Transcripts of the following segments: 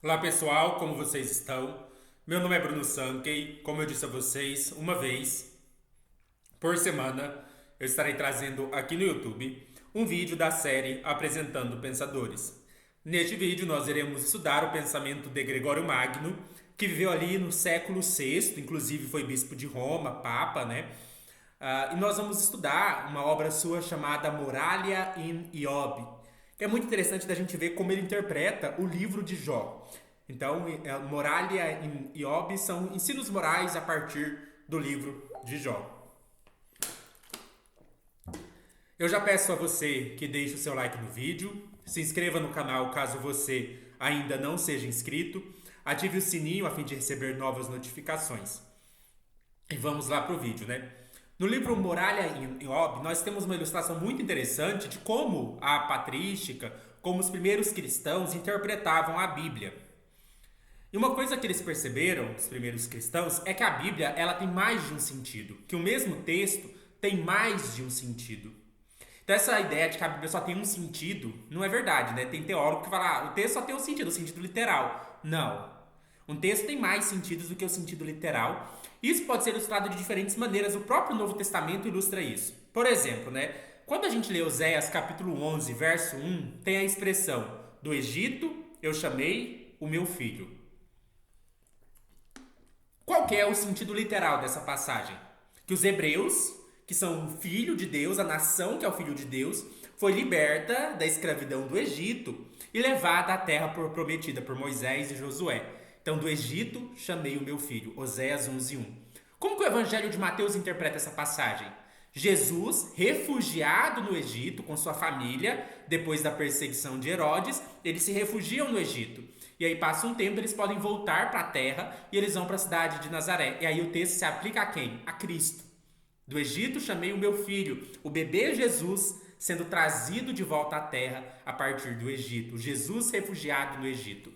Olá pessoal, como vocês estão? Meu nome é Bruno Sankey. Como eu disse a vocês, uma vez por semana eu estarei trazendo aqui no YouTube um vídeo da série Apresentando Pensadores. Neste vídeo nós iremos estudar o pensamento de Gregório Magno, que viveu ali no século VI, inclusive foi bispo de Roma, papa, né? E nós vamos estudar uma obra sua chamada Moralia in Iob, que é muito interessante da gente ver como ele interpreta o livro de Jó. Então, Moralia in Iob são ensinos morais a partir do livro de Jó. Eu já peço a você que deixe o seu like no vídeo, se inscreva no canal caso você ainda não seja inscrito, ative o sininho a fim de receber novas notificações. E vamos lá para o vídeo, né? No livro Moralia em Iob, nós temos uma ilustração muito interessante de como a patrística, como os primeiros cristãos interpretavam a Bíblia. E uma coisa que eles perceberam, os primeiros cristãos, é que a Bíblia ela tem mais de um sentido, que o mesmo texto tem mais de um sentido. Então essa ideia de que a Bíblia só tem um sentido não é verdade, né? Tem teórico que fala, o texto só tem um sentido, o sentido literal. Não. Um texto tem mais sentidos do que o sentido literal. Isso pode ser ilustrado de diferentes maneiras. O próprio Novo Testamento ilustra isso. Por exemplo, né? Quando a gente lê Oséias capítulo 11, verso 1, tem a expressão: do Egito eu chamei o meu filho. Qual que é o sentido literal dessa passagem? Que os hebreus, que são o filho de Deus, a nação que é o filho de Deus, foi liberta da escravidão do Egito e levada à terra prometida por Moisés e Josué. Então, do Egito chamei o meu filho. Oséias 11:1. Como que o Evangelho de Mateus interpreta essa passagem? Jesus, refugiado no Egito com sua família, depois da perseguição de Herodes, eles se refugiam no Egito. E aí passa um tempo, eles podem voltar para a terra e eles vão para a cidade de Nazaré. E aí o texto se aplica a quem? A Cristo. Do Egito chamei o meu filho, o bebê Jesus sendo trazido de volta à terra a partir do Egito. Jesus refugiado no Egito.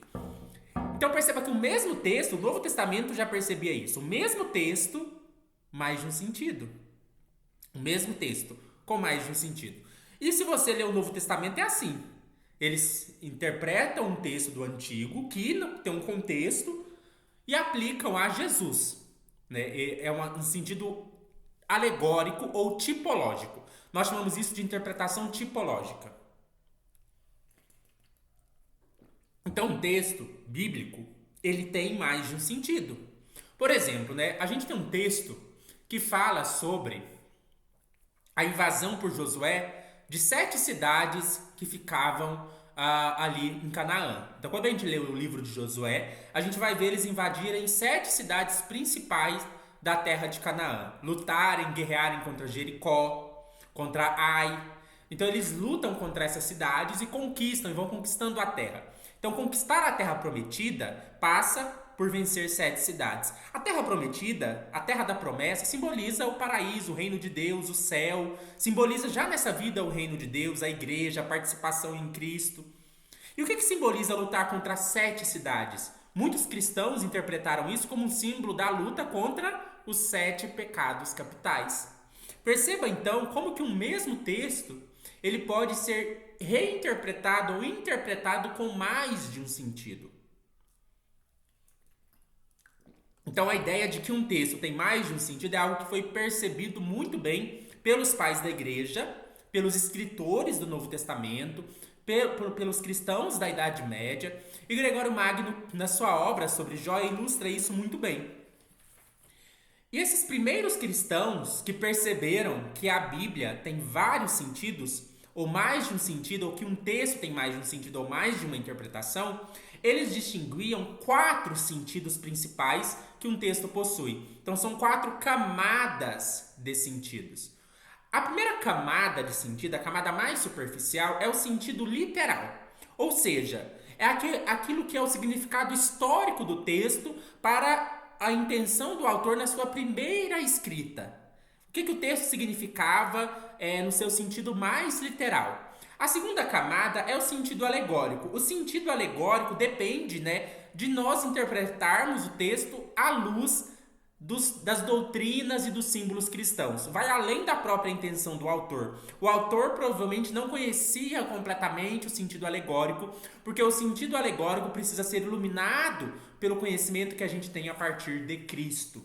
Então perceba que o mesmo texto, o Novo Testamento já percebia isso. O mesmo texto, mais de um sentido. O mesmo texto, com mais de um sentido. E se você ler o Novo Testamento, é assim. Eles interpretam um texto do Antigo, que tem um contexto, e aplicam a Jesus. Né? É um sentido alegórico ou tipológico. Nós chamamos isso de interpretação tipológica. Então, um texto bíblico, ele tem mais de um sentido. Por exemplo, né, a gente tem um texto que fala sobre a invasão por Josué de 7 cidades que ficavam ali em Canaã. Então, quando a gente lê o livro de Josué, a gente vai ver eles invadirem 7 cidades principais da terra de Canaã, lutarem, guerrearem contra Jericó, contra Ai. Então, eles lutam contra essas cidades e conquistam, e vão conquistando a terra. Então, conquistar a terra prometida passa por vencer 7 cidades. A terra prometida, a terra da promessa, simboliza o paraíso, o reino de Deus, o céu. Simboliza já nessa vida o reino de Deus, a igreja, a participação em Cristo. E o que simboliza lutar contra 7 cidades? Muitos cristãos interpretaram isso como um símbolo da luta contra os 7 pecados capitais. Perceba então como que um mesmo texto ele pode ser reinterpretado ou interpretado com mais de um sentido. Então a ideia de que um texto tem mais de um sentido é algo que foi percebido muito bem pelos pais da igreja, pelos escritores do Novo Testamento, pelos cristãos da Idade Média, e Gregório Magno, na sua obra sobre Jó, ilustra isso muito bem. E esses primeiros cristãos que perceberam que a Bíblia tem vários sentidos, ou mais de um sentido, ou que um texto tem mais de um sentido, ou mais de uma interpretação, eles distinguiam 4 sentidos principais que um texto possui. Então são 4 camadas de sentidos. A primeira camada de sentido, a camada mais superficial, é o sentido literal. Ou seja, é aquilo que é o significado histórico do texto para a intenção do autor na sua primeira escrita. O que o texto significava no seu sentido mais literal. A segunda camada é o sentido alegórico. O sentido alegórico depende, né, de nós interpretarmos o texto à luz das doutrinas e dos símbolos cristãos. Vai além da própria intenção do autor. O autor provavelmente não conhecia completamente o sentido alegórico, porque o sentido alegórico precisa ser iluminado pelo conhecimento que a gente tem a partir de Cristo.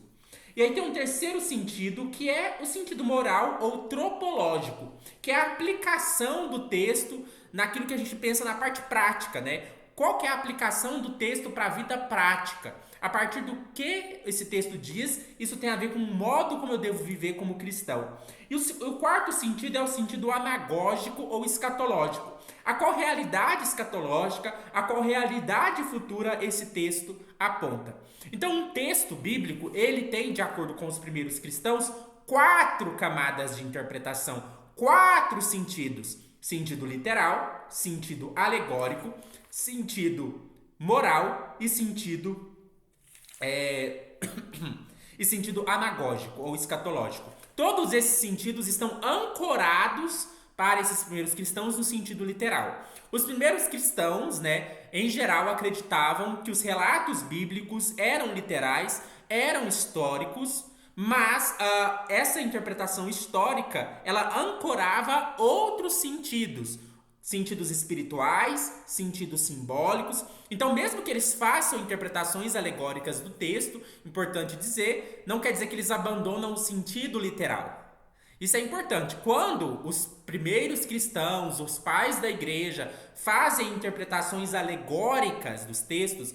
E aí tem um terceiro sentido, que é o sentido moral ou tropológico, que é a aplicação do texto naquilo que a gente pensa na parte prática, né? Qual que é a aplicação do texto para a vida prática? A partir do que esse texto diz, isso tem a ver com o modo como eu devo viver como cristão. E o quarto sentido é o sentido anagógico ou escatológico. A qual realidade escatológica, a qual realidade futura esse texto aponta. Então, um texto bíblico, ele tem, de acordo com os primeiros cristãos, 4 camadas de interpretação, 4 sentidos. Sentido literal, sentido alegórico, sentido moral e sentido e sentido anagógico ou escatológico. Todos esses sentidos estão ancorados para esses primeiros cristãos no sentido literal. Os primeiros cristãos, em geral, acreditavam que os relatos bíblicos eram literais, eram históricos, mas essa interpretação histórica, ela ancorava outros sentidos. Sentidos espirituais, sentidos simbólicos. Então, mesmo que eles façam interpretações alegóricas do texto, importante dizer, não quer dizer que eles abandonam o sentido literal. Isso é importante. Quando os primeiros cristãos, os pais da igreja, fazem interpretações alegóricas dos textos,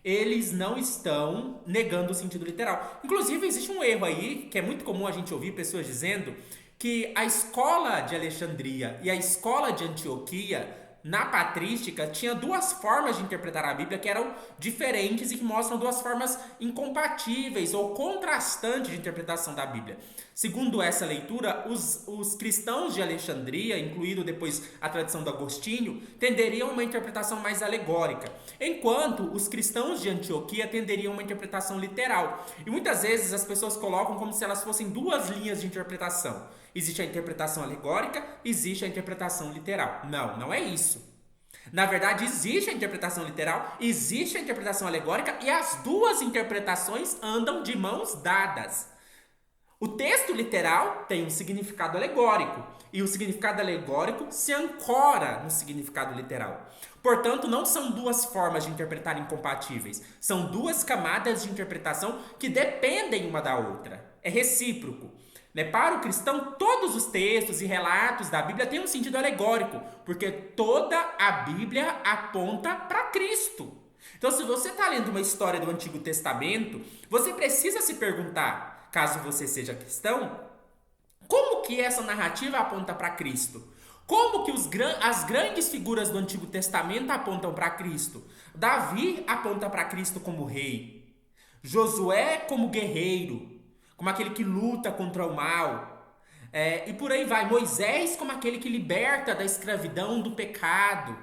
eles não estão negando o sentido literal. Inclusive, existe um erro aí, que é muito comum a gente ouvir pessoas dizendo que a escola de Alexandria e a escola de Antioquia, na patrística, tinha 2 formas de interpretar a Bíblia que eram diferentes e que mostram 2 formas incompatíveis ou contrastantes de interpretação da Bíblia. Segundo essa leitura, os cristãos de Alexandria, incluindo depois a tradição do Agostinho, tenderiam a uma interpretação mais alegórica, enquanto os cristãos de Antioquia tenderiam a uma interpretação literal. E muitas vezes as pessoas colocam como se elas fossem 2 linhas de interpretação. Existe a interpretação alegórica, existe a interpretação literal. Não, não é isso. Na verdade, existe a interpretação literal, existe a interpretação alegórica e as 2 interpretações andam de mãos dadas. O texto literal tem um significado alegórico e o significado alegórico se ancora no significado literal. Portanto, não são 2 formas de interpretar incompatíveis, são 2 camadas de interpretação que dependem uma da outra. É recíproco. Para o cristão, todos os textos e relatos da Bíblia têm um sentido alegórico, porque toda a Bíblia aponta para Cristo. Então, se você está lendo uma história do Antigo Testamento, você precisa se perguntar, caso você seja cristão, como que essa narrativa aponta para Cristo? Como que as grandes figuras do Antigo Testamento apontam para Cristo? Davi aponta para Cristo como rei, Josué como guerreiro, como aquele que luta contra o mal, e por aí vai. Moisés como aquele que liberta da escravidão, do pecado.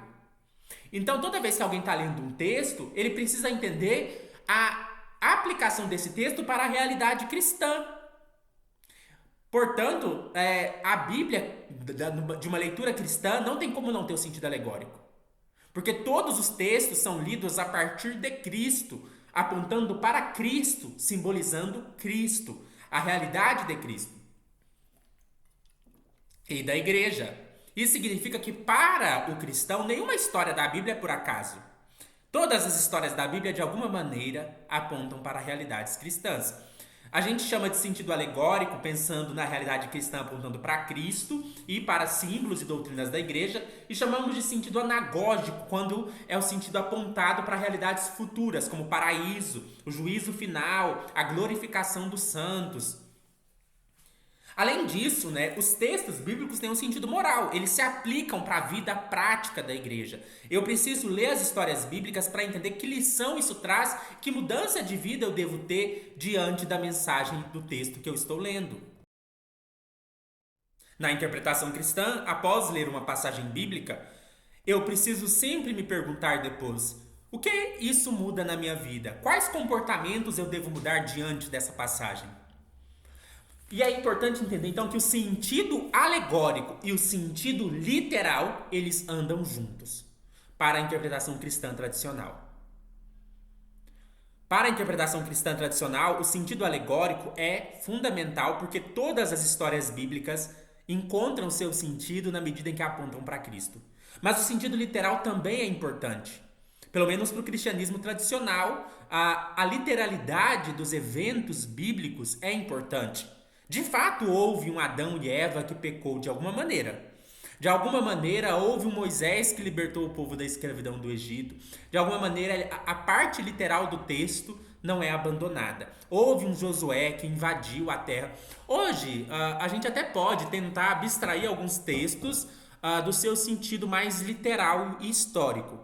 Então, toda vez que alguém está lendo um texto, ele precisa entender a aplicação desse texto para a realidade cristã. Portanto, a Bíblia, de uma leitura cristã, não tem como não ter o sentido alegórico. Porque todos os textos são lidos a partir de Cristo, apontando para Cristo, simbolizando Cristo, a realidade de Cristo e da igreja. Isso significa que para o cristão nenhuma história da Bíblia é por acaso. Todas as histórias da Bíblia de alguma maneira apontam para realidades cristãs. A gente chama de sentido alegórico pensando na realidade cristã apontando para Cristo e para símbolos e doutrinas da igreja, e chamamos de sentido anagógico quando é o sentido apontado para realidades futuras, como o paraíso, o juízo final, a glorificação dos santos. Além disso, os textos bíblicos têm um sentido moral, eles se aplicam para a vida prática da igreja. Eu preciso ler as histórias bíblicas para entender que lição isso traz, que mudança de vida eu devo ter diante da mensagem do texto que eu estou lendo. Na interpretação cristã, após ler uma passagem bíblica, eu preciso sempre me perguntar depois: o que isso muda na minha vida? Quais comportamentos eu devo mudar diante dessa passagem? E é importante entender, então, que o sentido alegórico e o sentido literal, eles andam juntos para a interpretação cristã tradicional. Para a interpretação cristã tradicional, o sentido alegórico é fundamental porque todas as histórias bíblicas encontram seu sentido na medida em que apontam para Cristo. Mas o sentido literal também é importante. Pelo menos para o cristianismo tradicional, a literalidade dos eventos bíblicos é importante. De fato, houve um Adão e Eva que pecou de alguma maneira. De alguma maneira, houve um Moisés que libertou o povo da escravidão do Egito. De alguma maneira, a parte literal do texto não é abandonada. Houve um Josué que invadiu a terra. Hoje, a gente até pode tentar abstrair alguns textos do seu sentido mais literal e histórico.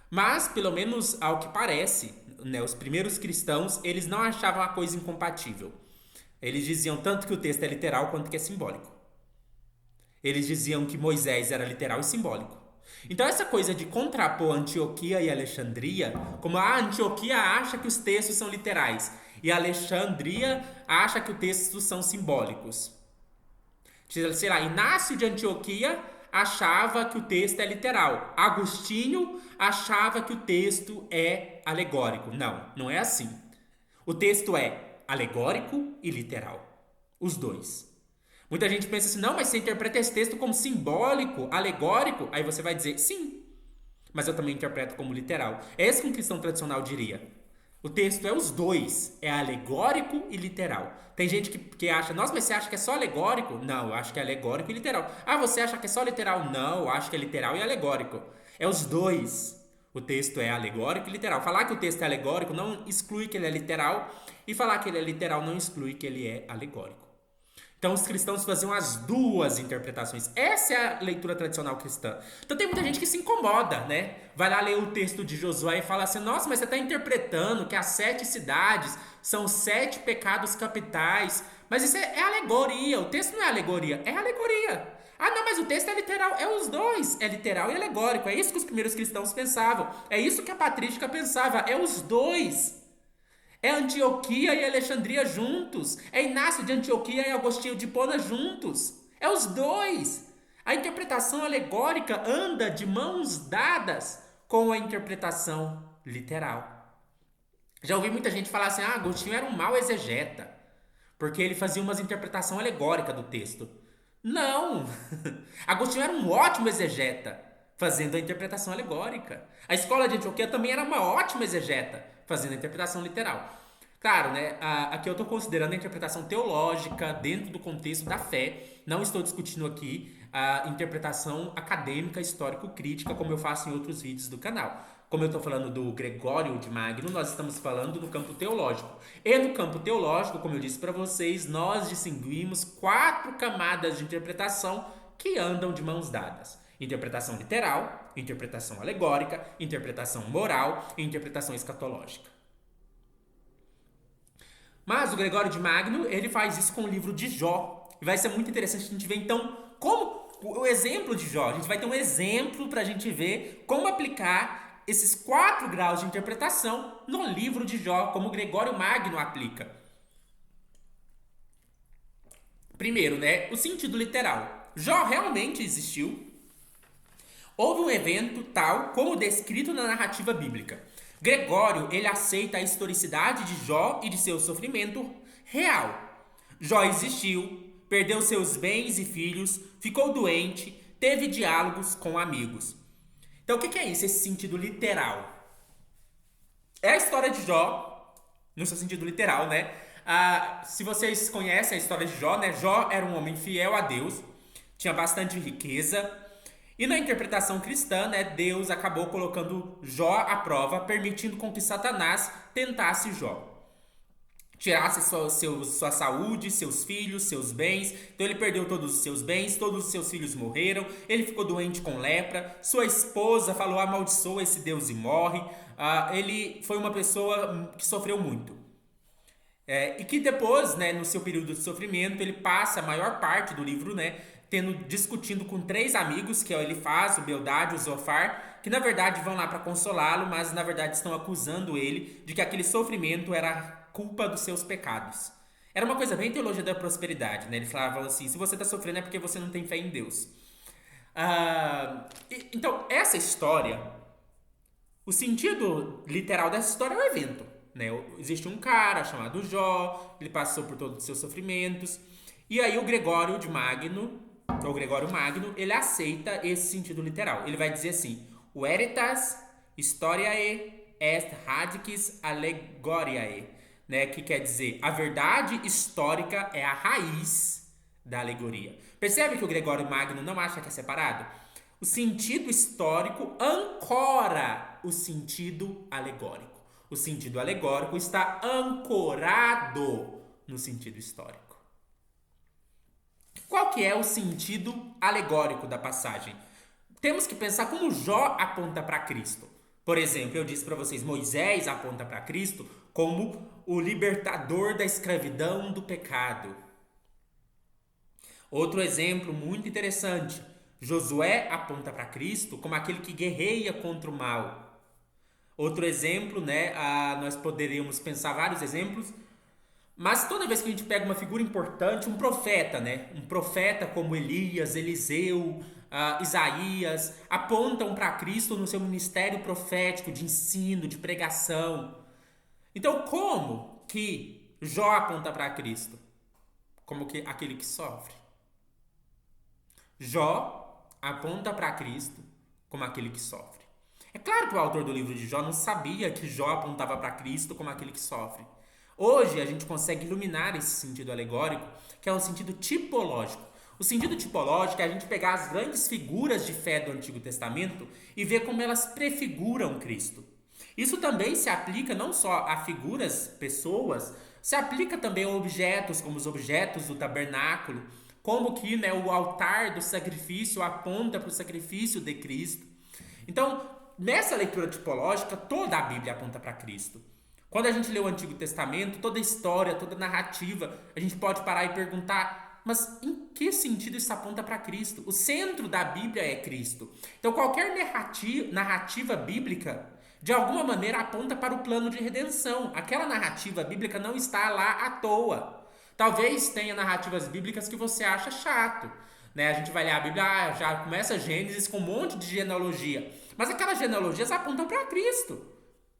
Mas, pelo menos ao que parece, né, os primeiros cristãos, eles não achavam a coisa incompatível. Eles diziam tanto que o texto é literal quanto que é simbólico. Eles diziam que Moisés era literal e simbólico. Então essa coisa de contrapor Antioquia e Alexandria, como a Antioquia acha que os textos são literais e a Alexandria acha que os textos são simbólicos. Sei lá, Inácio de Antioquia achava que o texto é literal. Agostinho achava que o texto é alegórico. Não, não é assim. O texto é alegórico e literal. Os dois. Muita gente pensa assim, não, mas você interpreta esse texto como simbólico, alegórico. Aí você vai dizer, sim, mas eu também interpreto como literal. É isso que um cristão tradicional diria. O texto é os dois, é alegórico e literal. Tem gente que acha, nossa, mas você acha que é só alegórico? Não, eu acho que é alegórico e literal. Ah, você acha que é só literal? Não, eu acho que é literal e alegórico. É os dois. O texto é alegórico e literal. Falar que o texto é alegórico não exclui que ele é literal, e falar que ele é literal não exclui que ele é alegórico. Então os cristãos faziam as duas interpretações. Essa é a leitura tradicional cristã. Então tem muita gente que se incomoda, né? Vai lá ler o texto de Josué e fala assim, nossa, mas você está interpretando que as 7 cidades são 7 pecados capitais. Mas isso é alegoria, o texto não é alegoria, é alegoria. Ah, não, mas o texto é literal. É os dois, é literal e alegórico. É isso que os primeiros cristãos pensavam. É isso que a patrística pensava, é os dois. É Antioquia e Alexandria juntos. É Inácio de Antioquia e Agostinho de Hipona juntos. É os dois. A interpretação alegórica anda de mãos dadas com a interpretação literal. Já ouvi muita gente falar assim, Agostinho era um mau exegeta, porque ele fazia umas interpretação alegórica do texto. Não! Agostinho era um ótimo exegeta, fazendo a interpretação alegórica. A escola de Antioquia também era uma ótima exegeta, fazendo a interpretação literal. Claro, né? Aqui eu estou considerando a interpretação teológica dentro do contexto da fé. Não estou discutindo aqui a interpretação acadêmica, histórico-crítica, como eu faço em outros vídeos do canal. Como eu estou falando do Gregório de Magno, nós estamos falando no campo teológico. E no campo teológico, como eu disse para vocês, nós distinguimos 4 camadas de interpretação que andam de mãos dadas. Interpretação literal, interpretação alegórica, interpretação moral e interpretação escatológica. Mas o Gregório de Magno, ele faz isso com o livro de Jó. E vai ser muito interessante a gente ver, então, como o exemplo de Jó. A gente vai ter um exemplo para a gente ver como aplicar esses 4 graus de interpretação no livro de Jó, como o Gregório Magno aplica. Primeiro, né, o sentido literal. Jó realmente existiu. Houve um evento tal como descrito na narrativa bíblica. Gregório, ele aceita a historicidade de Jó e de seu sofrimento real. Jó existiu, perdeu seus bens e filhos, ficou doente, teve diálogos com amigos. Então o que é isso, esse sentido literal? É a história de Jó, no seu sentido literal, né? Se vocês conhecem a história de Jó, né? Jó era um homem fiel a Deus, tinha bastante riqueza. E na interpretação cristã, né, Deus acabou colocando Jó à prova, permitindo com que Satanás tentasse Jó. Tirasse sua saúde, seus filhos, seus bens. Então ele perdeu todos os seus bens, todos os seus filhos morreram. Ele ficou doente com lepra. Sua esposa falou, amaldiçoa esse Deus e morre. Ele foi uma pessoa que sofreu muito. E que depois, né, no seu período de sofrimento, ele passa a maior parte do livro, né, discutindo com 3 amigos, que é o Elifaz, o Bildade e o Zofar, que na verdade vão lá para consolá-lo, mas na verdade estão acusando ele de que aquele sofrimento era culpa dos seus pecados. Era uma coisa bem teologia da prosperidade, né? Eles falavam assim, se você está sofrendo é porque você não tem fé em Deus. Então, essa história, o sentido literal dessa história é o evento. né? Existe um cara chamado Jó, ele passou por todos os seus sofrimentos. E aí o Gregório Magno, ele aceita esse sentido literal. Ele vai dizer assim: Veritas historiae est radicis allegoriae, né? Que quer dizer, a verdade histórica é a raiz da alegoria. Percebe que o Gregório Magno não acha que é separado? O sentido histórico ancora o sentido alegórico. O sentido alegórico está ancorado no sentido histórico. Qual que é o sentido alegórico da passagem? Temos que pensar como Jó aponta para Cristo. Por exemplo, eu disse para vocês, Moisés aponta para Cristo como o libertador da escravidão do pecado. Outro exemplo muito interessante, Josué aponta para Cristo como aquele que guerreia contra o mal. Outro exemplo, né, nós poderíamos pensar vários exemplos, mas toda vez que a gente pega uma figura importante, um profeta, né, um profeta como Elias, Eliseu, Isaías, apontam para Cristo no seu ministério profético de ensino, de pregação. Então, como que Jó aponta para Cristo? Como que aquele que sofre. Jó aponta para Cristo como aquele que sofre. É claro que o autor do livro de Jó não sabia que Jó apontava para Cristo como aquele que sofre. Hoje a gente consegue iluminar esse sentido alegórico, que é um sentido tipológico. O sentido tipológico é a gente pegar as grandes figuras de fé do Antigo Testamento e ver como elas prefiguram Cristo. Isso também se aplica não só a figuras, pessoas, se aplica também a objetos, como os objetos do tabernáculo, como que, né, o altar do sacrifício aponta para o sacrifício de Cristo. Então, nessa leitura tipológica, toda a Bíblia aponta para Cristo. Quando a gente lê o Antigo Testamento, toda a história, toda a narrativa, a gente pode parar e perguntar, mas em que sentido isso aponta para Cristo? O centro da Bíblia é Cristo. Então, qualquer narrativa bíblica, de alguma maneira, aponta para o plano de redenção. Aquela narrativa bíblica não está lá à toa. Talvez tenha narrativas bíblicas que você acha chato, né? A gente vai ler a Bíblia, já começa Gênesis com um monte de genealogia. Mas aquelas genealogias apontam para Cristo.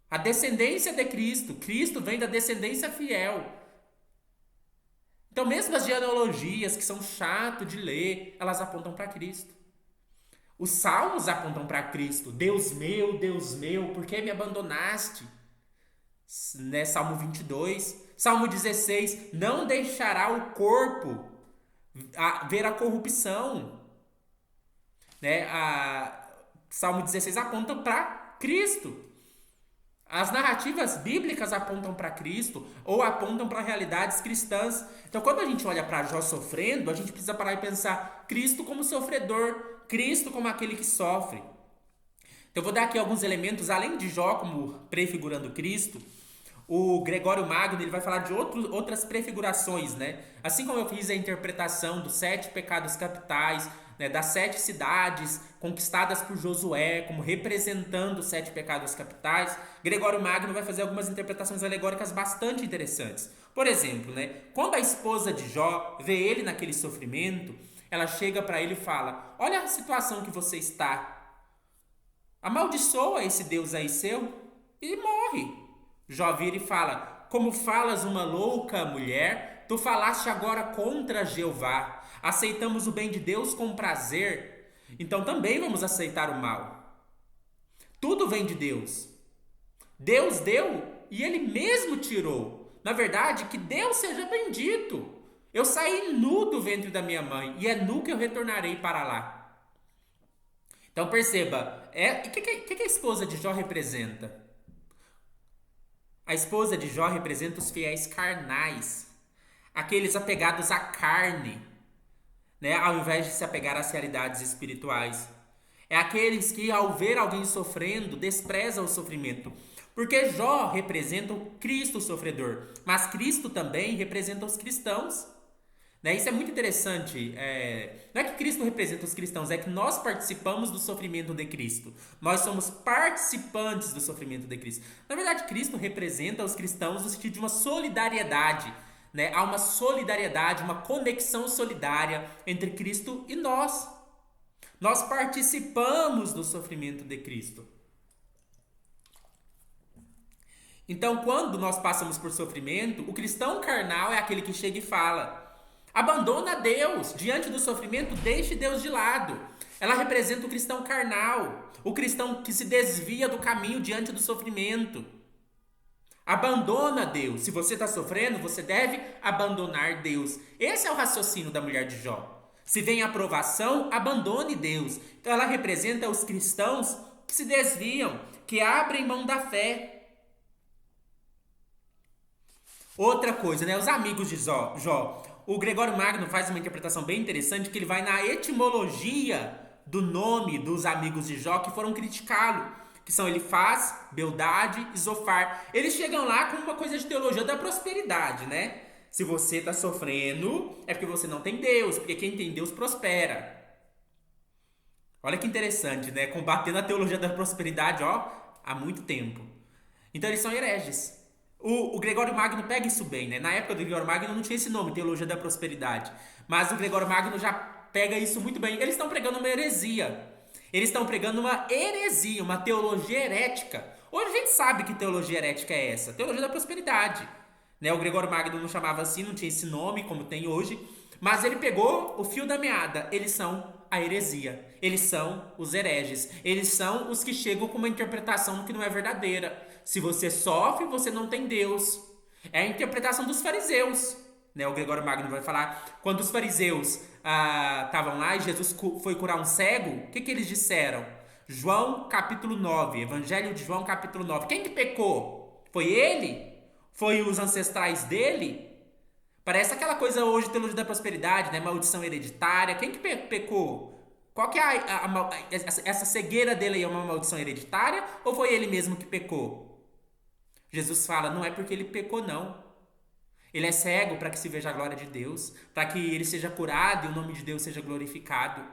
A descendência de Cristo. Cristo vem da descendência fiel. Então, mesmo as genealogias que são chato de ler, elas apontam para Cristo. Os salmos apontam para Cristo. Deus meu, por que me abandonaste? Né? Salmo 22. Salmo 16, não deixará o corpo ver a corrupção. Né? Salmo 16 aponta para Cristo. As narrativas bíblicas apontam para Cristo ou apontam para realidades cristãs. Então, quando a gente olha para Jó sofrendo, a gente precisa parar e pensar Cristo como sofredor, Cristo como aquele que sofre. Então, eu vou dar aqui alguns elementos, além de Jó como prefigurando Cristo. O Gregório Magno ele vai falar de outras prefigurações, né? Assim como eu fiz a interpretação dos 7 pecados capitais, né, das 7 cidades conquistadas por Josué, como representando os 7 pecados capitais, Gregório Magno vai fazer algumas interpretações alegóricas bastante interessantes. Por exemplo, né, quando a esposa de Jó vê ele naquele sofrimento, ela chega para ele e fala: olha a situação que você está, amaldiçoa esse Deus aí seu e morre. Jó vira e fala: como falas uma louca mulher, tu falaste agora contra Jeová. Aceitamos o bem de Deus com prazer, então também vamos aceitar o mal. Tudo vem de Deus. Deus deu e Ele mesmo tirou. Na verdade, que Deus seja bendito. Eu saí nu do ventre da minha mãe e é nu que eu retornarei para lá. Então perceba, o que a esposa de Jó representa? A esposa de Jó representa os fiéis carnais, aqueles apegados à carne, né, ao invés de se apegar às realidades espirituais. É aqueles que, ao ver alguém sofrendo, desprezam o sofrimento. Porque Jó representa o Cristo sofredor, mas Cristo também representa os cristãos. Né? Isso é muito interessante. Não é que Cristo representa os cristãos, é que nós participamos do sofrimento de Cristo. Nós somos participantes do sofrimento de Cristo. Na verdade, Cristo representa os cristãos no sentido de uma solidariedade. Né? Há uma solidariedade, uma conexão solidária entre Cristo e nós. Nós participamos do sofrimento de Cristo. Então, quando nós passamos por sofrimento, o cristão carnal é aquele que chega e fala: abandona Deus. Diante do sofrimento, deixe Deus de lado. Ela representa o cristão carnal, o cristão que se desvia do caminho diante do sofrimento. Abandona Deus. Se você está sofrendo, você deve abandonar Deus. Esse é o raciocínio da mulher de Jó. Se vem aprovação, abandone Deus. Então ela representa os cristãos que se desviam, que abrem mão da fé. Outra coisa, né? Os amigos de Jó. O Gregório Magno faz uma interpretação bem interessante, que ele vai na etimologia do nome dos amigos de Jó que foram criticá-lo, que são Elifaz, Bildade e Zofar. Eles chegam lá com uma coisa de teologia da prosperidade, né? Se você está sofrendo, é porque você não tem Deus, porque quem tem Deus prospera. Olha que interessante, né? Combatendo a teologia da prosperidade, há muito tempo. Então eles são hereges. O Gregório Magno pega isso bem, né? Na época do Gregório Magno não tinha esse nome, teologia da prosperidade. Mas o Gregório Magno já pega isso muito bem. Eles estão pregando uma heresia. Eles estão pregando uma heresia, uma teologia herética. Hoje a gente sabe que teologia herética é essa. Teologia da prosperidade. Né? O Gregório Magno não chamava assim, não tinha esse nome como tem hoje. Mas ele pegou o fio da meada. Eles são a heresia. Eles são os hereges. Eles são os que chegam com uma interpretação que não é verdadeira. Se você sofre, você não tem Deus. É a interpretação dos fariseus. Né? O Gregório Magno vai falar, quando os fariseus estavam lá e Jesus foi curar um cego, o que eles disseram? João capítulo 9, Evangelho de João capítulo 9. Quem que pecou? Foi ele? Foi os ancestrais dele? Parece aquela coisa hoje, teologia da prosperidade, né? Maldição hereditária. Quem que pecou? Qual que é essa cegueira dele aí? É uma maldição hereditária ou foi ele mesmo que pecou? Jesus fala, não é porque ele pecou não. Ele é cego para que se veja a glória de Deus, para que ele seja curado e o nome de Deus seja glorificado.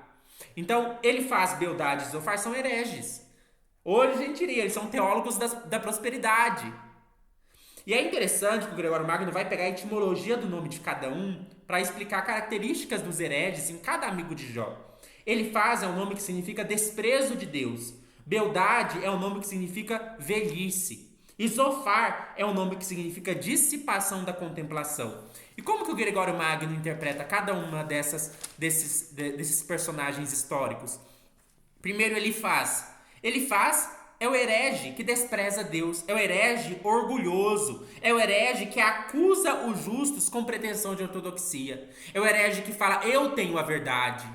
Então, ele faz Bildade e Zofar são hereges. Hoje a gente diria, eles são teólogos da prosperidade. E é interessante que o Gregório Magno vai pegar a etimologia do nome de cada um para explicar características dos hereges em cada amigo de Jó. Elifaz é um nome que significa desprezo de Deus. Bildade é um nome que significa velhice. E Zofar é um nome que significa dissipação da contemplação. E como que o Gregório Magno interpreta cada uma desses personagens históricos? Primeiro, Elifaz. Elifaz é o herege que despreza Deus. É o herege orgulhoso. É o herege que acusa os justos com pretensão de ortodoxia. É o herege que fala, eu tenho a verdade.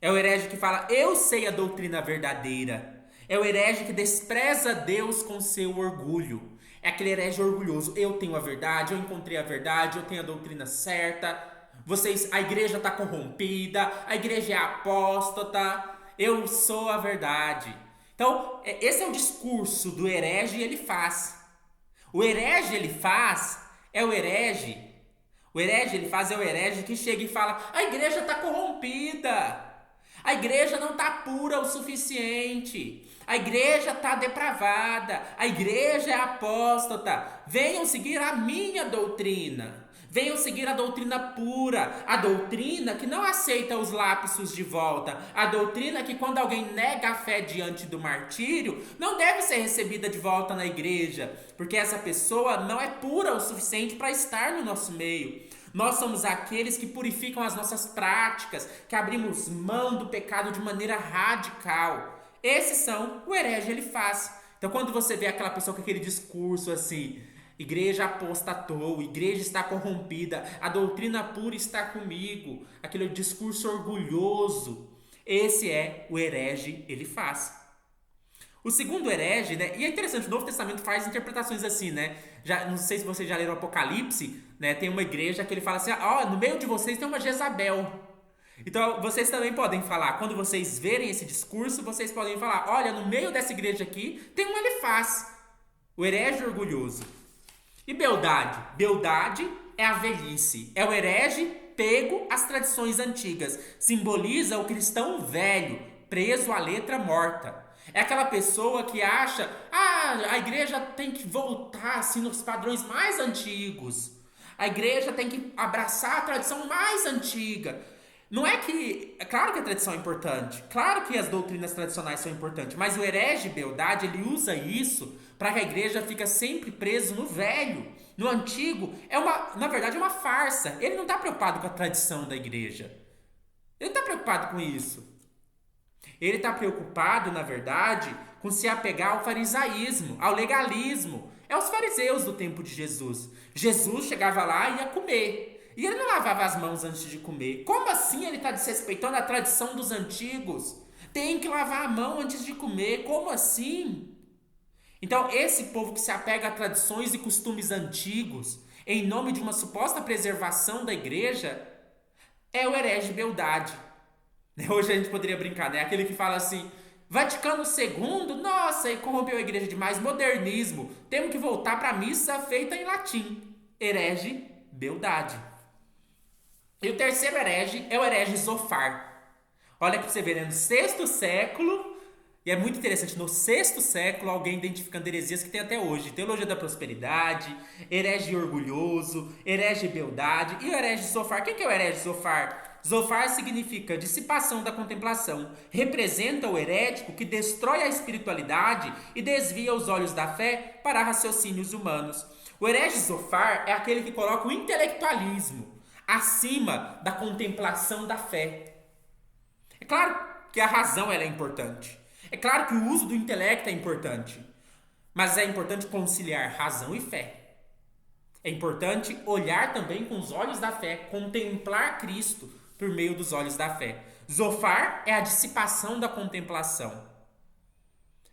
É o herege que fala, eu sei a doutrina verdadeira. É o herege que despreza Deus com seu orgulho. É aquele herege orgulhoso. Eu tenho a verdade, eu encontrei a verdade, eu tenho a doutrina certa. A igreja está corrompida, a igreja é apóstata, eu sou a verdade. Então, esse é o discurso do herege e Elifaz. O herege Elifaz é o herege. O herege Elifaz é o herege que chega e fala, a igreja está corrompida. A igreja não está pura o suficiente. A igreja está depravada. A igreja é apóstata. Venham seguir a minha doutrina. Venham seguir a doutrina pura. A doutrina que não aceita os lapsos de volta. A doutrina que quando alguém nega a fé diante do martírio, não deve ser recebida de volta na igreja. Porque essa pessoa não é pura o suficiente para estar no nosso meio. Nós somos aqueles que purificam as nossas práticas, que abrimos mão do pecado de maneira radical. Esses são o herege Elifaz. Então quando você vê aquela pessoa com aquele discurso assim, igreja apostatou, igreja está corrompida, a doutrina pura está comigo, aquele discurso orgulhoso, esse é o herege Elifaz. O segundo herege, né? E é interessante, o Novo Testamento faz interpretações assim, né? Não sei se vocês já leram Apocalipse, né? Tem uma igreja que ele fala assim, no meio de vocês tem uma Jezabel. Então, vocês também podem falar, quando vocês verem esse discurso, vocês podem falar, olha, no meio dessa igreja aqui tem um Elifaz, o herege orgulhoso. E Bildade? Bildade é a velhice, é o herege pego às tradições antigas, simboliza o cristão velho, preso à letra morta. É aquela pessoa que acha, a igreja tem que voltar assim, nos padrões mais antigos. A igreja tem que abraçar a tradição mais antiga. Não é que... É claro que a tradição é importante. Claro que as doutrinas tradicionais são importantes. Mas o herege Bildade, ele usa isso para que a igreja fique sempre preso no velho, no antigo. Na verdade, é uma farsa. Ele não está preocupado com a tradição da igreja. Ele não está preocupado com isso. Ele está preocupado, na verdade, com se apegar ao farisaísmo, ao legalismo. É os fariseus do tempo de Jesus. Jesus chegava lá e ia comer. E ele não lavava as mãos antes de comer. Como assim ele está desrespeitando a tradição dos antigos? Tem que lavar a mão antes de comer. Como assim? Então, esse povo que se apega a tradições e costumes antigos, em nome de uma suposta preservação da igreja, é o herege Beldade. Hoje a gente poderia brincar, né? Aquele que fala assim, Vaticano II, nossa, e corrompeu a igreja demais, modernismo, temos que voltar para a missa feita em latim. Herege Beldade. E o terceiro herege é o herege Zofar. Olha que você vê, né? No sexto século, e é muito interessante, no sexto século, alguém identificando heresias que tem até hoje. Teologia da prosperidade, herege orgulhoso, herege Beldade e o herege Zofar. Quem que é o herege Zofar? Zofar significa dissipação da contemplação. Representa o herético que destrói a espiritualidade e desvia os olhos da fé para raciocínios humanos. O herege Zofar é aquele que coloca o intelectualismo acima da contemplação da fé. É claro que a razão ela é importante. É claro que o uso do intelecto é importante. Mas é importante conciliar razão e fé. É importante olhar também com os olhos da fé, contemplar Cristo por meio dos olhos da fé. Zofar é a dissipação da contemplação.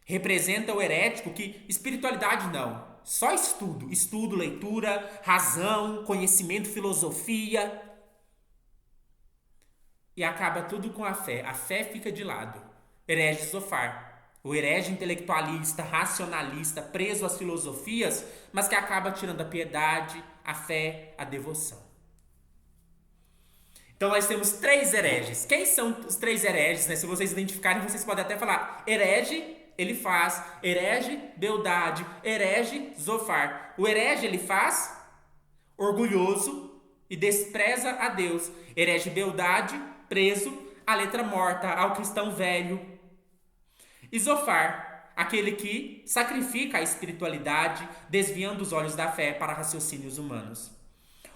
Representa o herético que espiritualidade não. Só estudo, leitura, razão, conhecimento, filosofia. E acaba tudo com a fé. A fé fica de lado. Herege Zofar. O herege intelectualista, racionalista, preso às filosofias, mas que acaba tirando a piedade, a fé, a devoção. Então nós temos três hereges. Quem são os três hereges? Né? Se vocês identificarem, vocês podem até falar herege Elifaz, herege Beldade, herege Zofar. O herege Elifaz, orgulhoso e despreza a Deus. Herege Beldade, preso à letra morta, ao cristão velho. E Zofar, aquele que sacrifica a espiritualidade, desviando os olhos da fé para raciocínios humanos.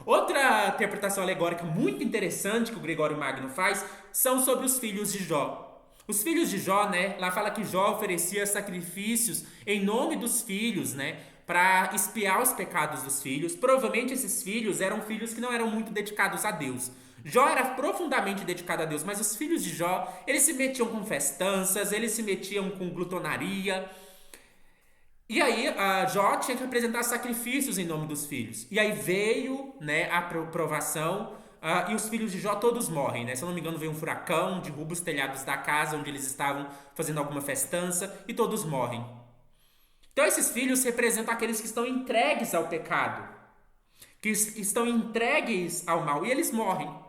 Outra interpretação alegórica muito interessante que o Gregório Magno faz são sobre os filhos de Jó. Os filhos de Jó, né? Lá fala que Jó oferecia sacrifícios em nome dos filhos, né? Para expiar os pecados dos filhos. Provavelmente esses filhos eram filhos que não eram muito dedicados a Deus. Jó era profundamente dedicado a Deus, mas os filhos de Jó, eles se metiam com festanças, eles se metiam com glutonaria. E aí, Jó tinha que apresentar sacrifícios em nome dos filhos. E aí veio, né, a provação, e os filhos de Jó todos morrem, né? Se eu não me engano, veio um furacão, derruba os telhados da casa onde eles estavam fazendo alguma festança, e todos morrem. Então esses filhos representam aqueles que estão entregues ao pecado, que estão entregues ao mal, e eles morrem.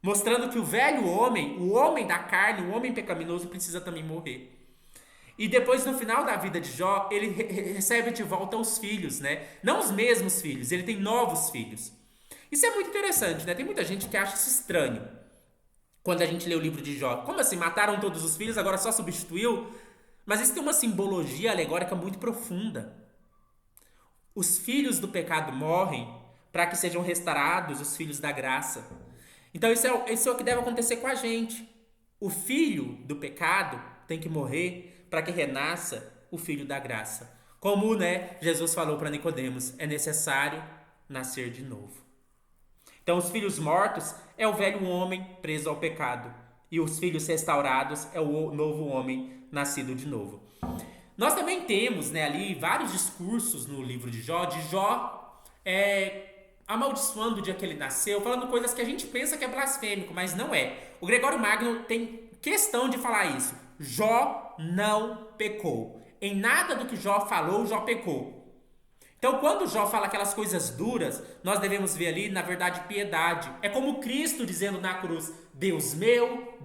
Mostrando que o velho homem, o homem da carne, o homem pecaminoso precisa também morrer. E depois, no final da vida de Jó, ele recebe de volta os filhos, né? Não os mesmos filhos, ele tem novos filhos. Isso é muito interessante, né? Tem muita gente que acha isso estranho quando a gente lê o livro de Jó. Como assim? Mataram todos os filhos, agora só substituiu? Mas isso tem uma simbologia alegórica muito profunda. Os filhos do pecado morrem para que sejam restaurados os filhos da graça. Então isso é o que deve acontecer com a gente. O filho do pecado tem que morrer para que renasça o filho da graça. Como, né, Jesus falou para Nicodemos, é necessário nascer de novo. Então os filhos mortos é o velho homem preso ao pecado. E os filhos restaurados é o novo homem nascido de novo. Nós também temos, né, ali vários discursos no livro de Jó amaldiçoando o dia que ele nasceu, falando coisas que a gente pensa que é blasfêmico, mas não é. O Gregório Magno tem questão de falar isso. Jó não pecou. Em nada do que Jó falou, Jó pecou. Então, quando Jó fala aquelas coisas duras, nós devemos ver ali, na verdade, piedade. É como Cristo dizendo na cruz, Deus meu,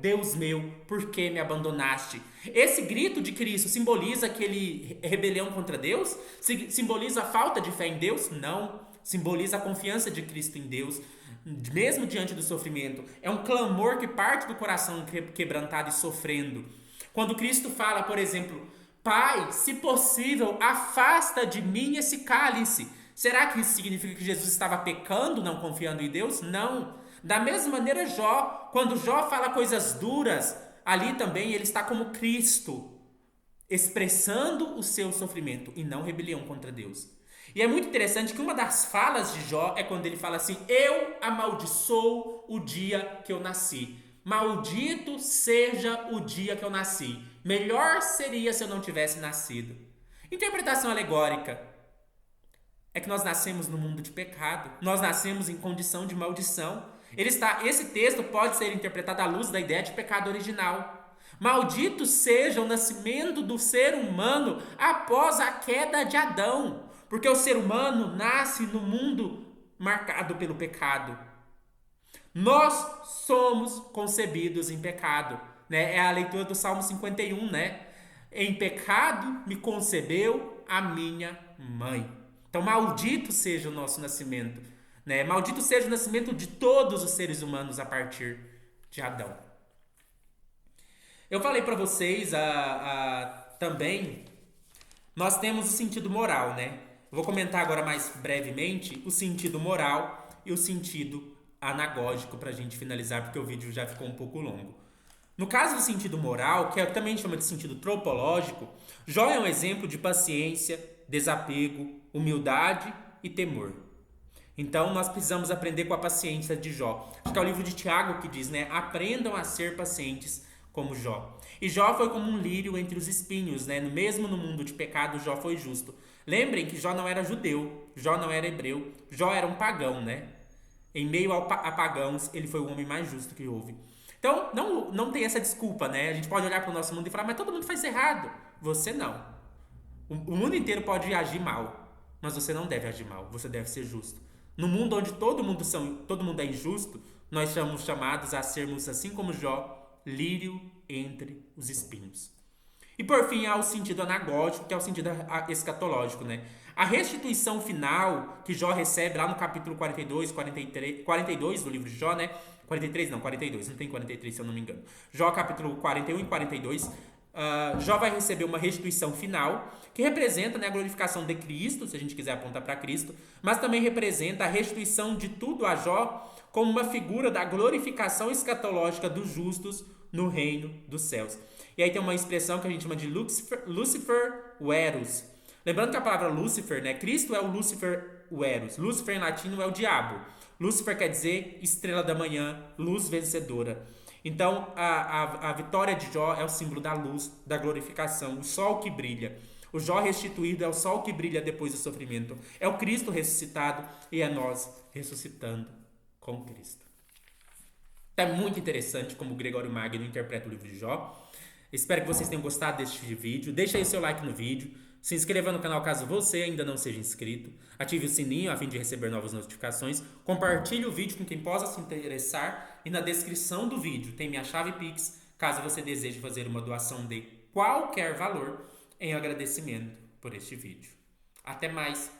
por que me abandonaste? Esse grito de Cristo simboliza aquele rebelião contra Deus? Simboliza a falta de fé em Deus? Não. Simboliza a confiança de Cristo em Deus, mesmo diante do sofrimento. É um clamor que parte do coração quebrantado e sofrendo. Quando Cristo fala, por exemplo, Pai, se possível, afasta de mim esse cálice. Será que isso significa que Jesus estava pecando, não confiando em Deus? Não. Da mesma maneira, Jó, quando Jó fala coisas duras, ali também ele está como Cristo, expressando o seu sofrimento e não rebelião contra Deus. E é muito interessante que uma das falas de Jó é quando ele fala assim: eu amaldiçoo o dia que eu nasci. Maldito seja o dia que eu nasci. Melhor seria se eu não tivesse nascido. Interpretação alegórica é que nós nascemos no mundo de pecado. Nós nascemos em condição de maldição. Esse texto pode ser interpretado à luz da ideia de pecado original. Maldito seja o nascimento do ser humano após a queda de Adão. Porque o ser humano nasce no mundo marcado pelo pecado. Nós somos concebidos em pecado, né? É a leitura do Salmo 51, né? Em pecado me concebeu a minha mãe. Então, maldito seja o nosso nascimento, né? Maldito seja o nascimento de todos os seres humanos a partir de Adão. Eu falei para vocês também, nós temos o sentido moral, né? Eu vou comentar agora mais brevemente o sentido moral e o sentido anagógico para a gente finalizar, porque o vídeo já ficou um pouco longo. No caso do sentido moral, que também chama de sentido tropológico, Jó é um exemplo de paciência, desapego, humildade e temor. Então nós precisamos aprender com a paciência de Jó. Acho que é o livro de Tiago que diz, né? Aprendam a ser pacientes como Jó. E Jó foi como um lírio entre os espinhos, né? Mesmo no mundo de pecado, Jó foi justo. Lembrem que Jó não era judeu, Jó não era hebreu, Jó era um pagão, né? Em meio a pagãos, ele foi o homem mais justo que houve. Então, não tem essa desculpa, né? A gente pode olhar para o nosso mundo e falar, mas todo mundo faz errado. Você não. O mundo inteiro pode agir mal, mas você não deve agir mal, você deve ser justo. No mundo onde todo mundo é injusto, nós somos chamados a sermos, assim como Jó, lírio entre os espinhos. E por fim, há o sentido anagógico, que é o sentido escatológico, né? A restituição final que Jó recebe lá no capítulo 42 do livro de Jó, né? 43, não, 42, não tem 43 se eu não me engano. Jó capítulo 41 e 42, Jó vai receber uma restituição final que representa, né, a glorificação de Cristo, se a gente quiser apontar para Cristo, mas também representa a restituição de tudo a Jó como uma figura da glorificação escatológica dos justos no reino dos céus. E aí tem uma expressão que a gente chama de Lucifer Verus. Lembrando que a palavra Lúcifer, né? Cristo é o Lucifer Verus. Lúcifer em latino é o diabo. Lúcifer quer dizer estrela da manhã, luz vencedora. Então, a vitória de Jó é o símbolo da luz, da glorificação, o sol que brilha. O Jó restituído é o sol que brilha depois do sofrimento. É o Cristo ressuscitado e é nós ressuscitando com Cristo. É muito interessante como o Gregório Magno interpreta o livro de Jó. Espero que vocês tenham gostado deste vídeo. Deixa aí o seu like no vídeo. Se inscreva no canal caso você ainda não seja inscrito. Ative o sininho a fim de receber novas notificações. Compartilhe o vídeo com quem possa se interessar. E na descrição do vídeo tem minha chave Pix, caso você deseje fazer uma doação de qualquer valor em agradecimento por este vídeo. Até mais!